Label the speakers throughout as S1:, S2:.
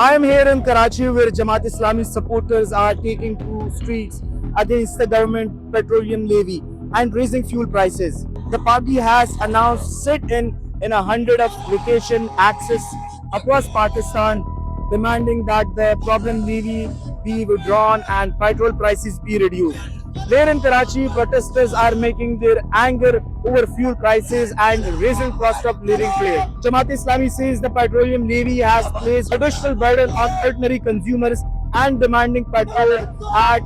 S1: I am here in Karachi where Jamaat Islami supporters are taking to streets against the government petroleum levy and raising fuel prices. The party has announced sit-in 100 of location access across Pakistan, demanding that the problem levy be withdrawn and petrol prices be reduced. There in Karachi, protesters are making their anger over fuel prices and raising cost of living clear. Jamaat Islami says the petroleum levy has placed additional burden on ordinary consumers and demanding petrol at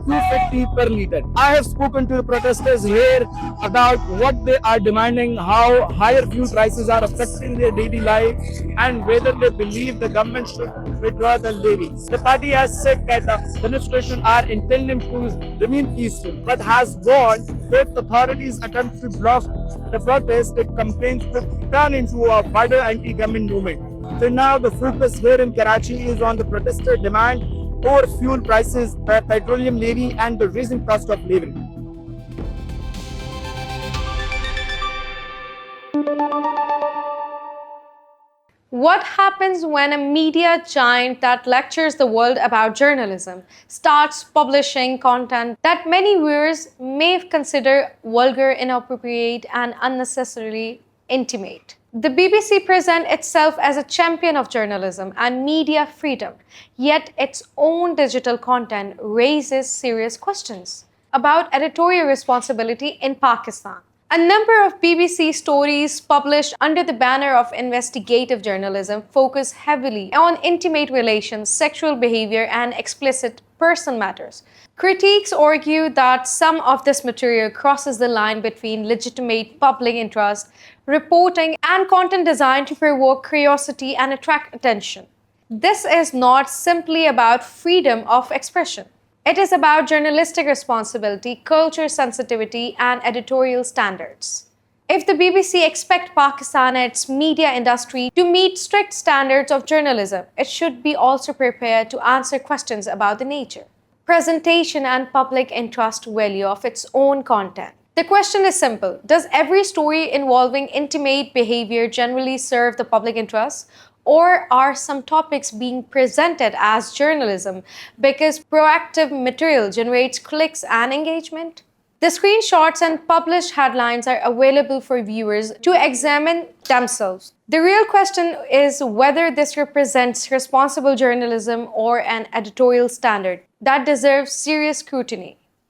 S1: 250 per litre. I have spoken to the protesters here about what they are demanding, how higher fuel prices are affecting their daily life, and whether they believe the government should withdraw the levy. The party has said that the demonstration are intending to remain peaceful, but has warned if authorities attempt to block the protest, the campaigns could turn into a wider anti-government movement. So now the focus here in Karachi is on the protester demand over fuel prices, the petroleum levy, and the rising cost of living.
S2: What happens when a media giant that lectures the world about journalism starts publishing content that many viewers may consider vulgar, inappropriate, and unnecessarily intimate? The BBC presents itself as a champion of journalism and media freedom, yet its own digital content raises serious questions about editorial responsibility in Pakistan. A number of BBC stories published under the banner of investigative journalism focus heavily on intimate relations, sexual behavior, and explicit personal matters. Critics argue that some of this material crosses the line between legitimate public interest reporting and content designed to provoke curiosity and attract attention. This is not simply about freedom of expression. It is about journalistic responsibility, culture sensitivity, and editorial standards. If the BBC expects Pakistan and its media industry to meet strict standards of journalism, it should be also prepared to answer questions about the nature, presentation, and public interest value of its own content. The question is simple: does every story involving intimate behavior generally serve the public interest? Or are some topics being presented as journalism because proactive material generates clicks and engagement? The screenshots and published headlines are available for viewers to examine themselves. The real question is whether this represents responsible journalism or an editorial standard that deserves serious scrutiny.